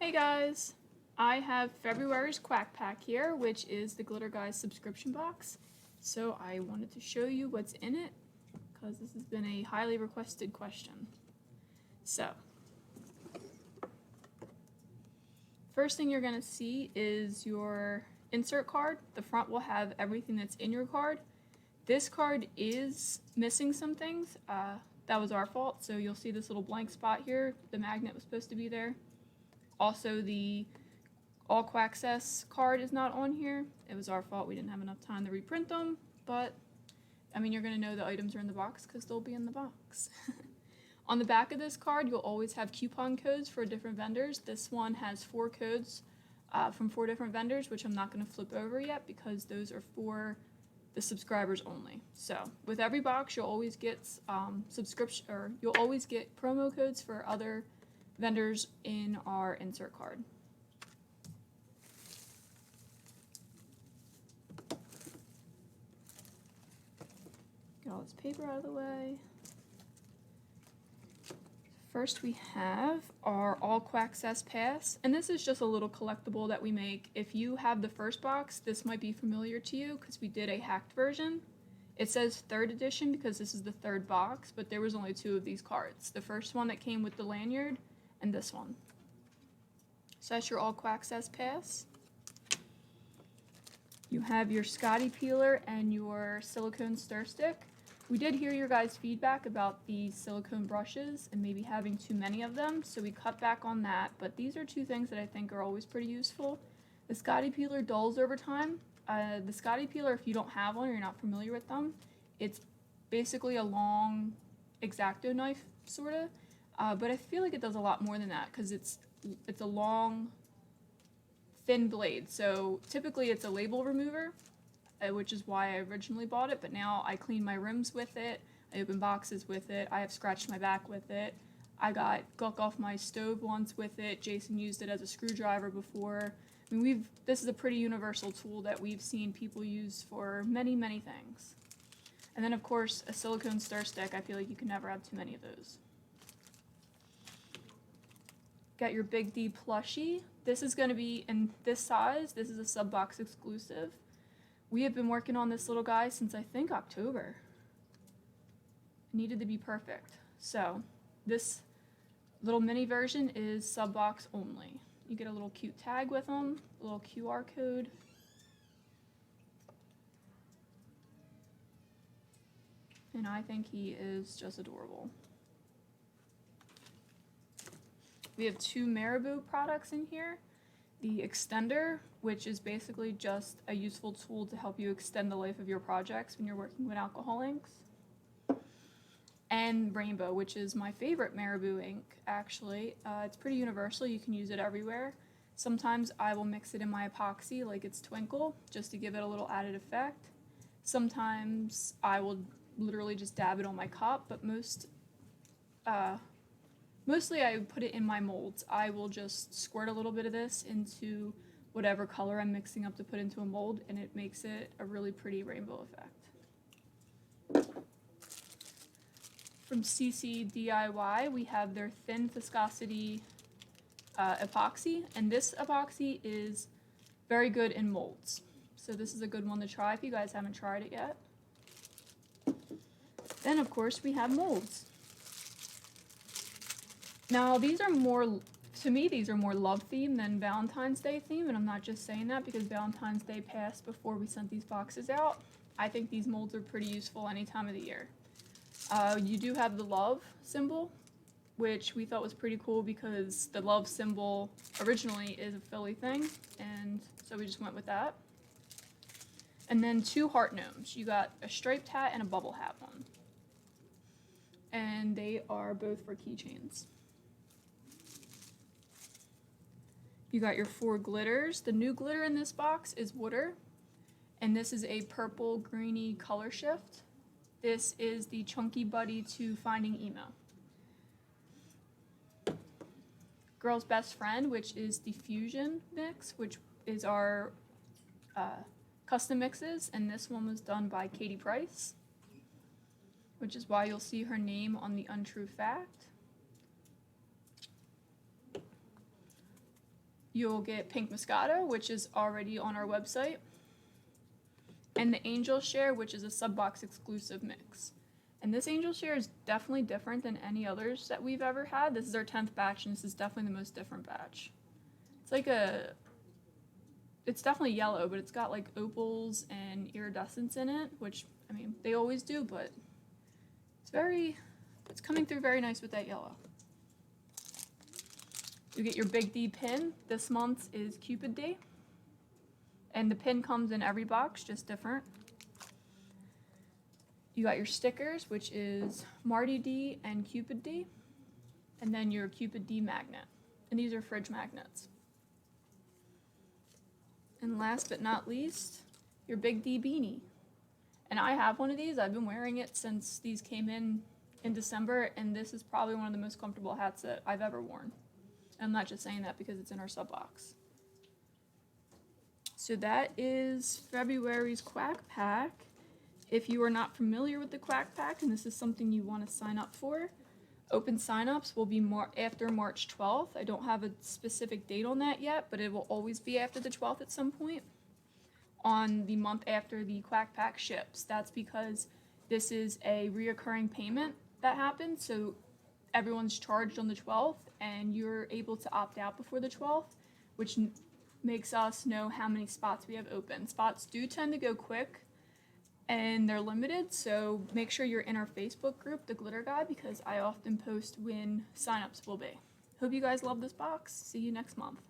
Hey guys! I have February's Quack Pack here, which is the Glitter Guys subscription box. So I wanted to show you what's in it, because this has been a highly requested question. So, first thing you're going to see is your insert card. The front will have everything that's in your card. This card is missing some things. That was our fault, so you'll see this little blank spot here. The magnet was supposed to be there. Also, the All Quackcess card is not on here. It was our fault. We didn't have enough time to reprint them, but I mean, you're going to know the items are in the box because they'll be in the box. On the back of this card, you'll always have coupon codes for different vendors. This one has 4 codes from 4 different vendors, which I'm not going to flip over yet because those are for the subscribers only. So with every box, you'll always get you'll always get promo codes for other vendors in our insert card. Get all this paper out of the way. First we have our All Quackcess Pass, and this is just a little collectible that we make. If you have the first box, this might be familiar to you because we did a hacked version. It says 3rd edition because this is the 3rd box, but there was only 2 of these cards. The first one that came with the lanyard, and this one. So that's your All Quackcess Pass. You have your Scotty Peeler and your silicone stir stick. We did hear your guys' feedback about the silicone brushes and maybe having too many of them, so we cut back on that, but these are 2 things that I think are always pretty useful. The Scotty Peeler dulls over time. The Scotty Peeler, if you don't have one or you're not familiar with them, it's basically a long X-Acto knife, sorta. But I feel like it does a lot more than that because it's a long, thin blade. So typically it's a label remover, which is why I originally bought it, but now I clean my rims with it, I open boxes with it, I have scratched my back with it, I got gunk off my stove once with it, Jason used it as a screwdriver before. I mean, this is a pretty universal tool that we've seen people use for many, many things. And then of course, a silicone stir stick. I feel like you can never have too many of those. Got your Big D plushie. This is going to be in this size. This is a sub box exclusive. We have been working on this little guy since I think October. It needed to be perfect. So this little mini version is sub box only. You get a little cute tag with them, a little QR code. And I think he is just adorable. We have 2 Marabou products in here. The extender, which is basically just a useful tool to help you extend the life of your projects when you're working with alcohol inks. And Rainbow, which is my favorite Marabou ink, actually. It's pretty universal, you can use it everywhere. Sometimes I will mix it in my epoxy like it's Twinkle, just to give it a little added effect. Sometimes I will literally just dab it on my cup, but mostly I put it in my molds. I will just squirt a little bit of this into whatever color I'm mixing up to put into a mold, and it makes it a really pretty rainbow effect. From CC DIY, we have their thin viscosity epoxy, and this epoxy is very good in molds. So this is a good one to try if you guys haven't tried it yet. Then of course we have molds. Now these are more, to me these are more love themed than Valentine's Day themed, and I'm not just saying that because Valentine's Day passed before we sent these boxes out. I think these molds are pretty useful any time of the year. You do have the love symbol, which we thought was pretty cool because the love symbol originally is a Philly thing, and so we just went with that. And then 2 heart gnomes. You got a striped hat and a bubble hat one. And they are both for keychains. You got your 4 glitters. The new glitter in this box is Water, and this is a purple greeny color shift. This is the Chunky Buddy to Finding Emo. Girl's Best Friend, which is the Fusion mix, which is our custom mixes, and this one was done by Katie Price, which is why you'll see her name on the Untrue Fact. you'll get Pink Moscato, which is already on our website, and the Angel Share, which is a sub-box exclusive mix. And this Angel Share is definitely different than any others that we've ever had. This is our 10th batch, and this is definitely the most different batch. It's like it's definitely yellow, but it's got like opals and iridescence in it, which, I mean, they always do, but it's coming through very nice with that yellow. You get your Big D pin. This month is Cupid Day. And the pin comes in every box, just different. You got your stickers, which is Marty D and Cupid D. And then your Cupid D magnet. And these are fridge magnets. And last but not least, your Big D beanie. And I have one of these. I've been wearing it since these came in December, and this is probably one of the most comfortable hats that I've ever worn. And I'm not just saying that because it's in our sub box. So that is February's Quack Pack. If you are not familiar with the Quack Pack and this is something you want to sign up for, open signups will be after March 12th. I don't have a specific date on that yet, but it will always be after the 12th at some point on the month after the Quack Pack ships. That's because this is a reoccurring payment that happens, so everyone's charged on the 12th and you're able to opt out before the 12th, which makes us know how many spots we have open. Spots do tend to go quick and they're limited, so make sure you're in our Facebook group, The Glitter Guy, because I often post when signups will be. Hope you guys love this box. See you next month.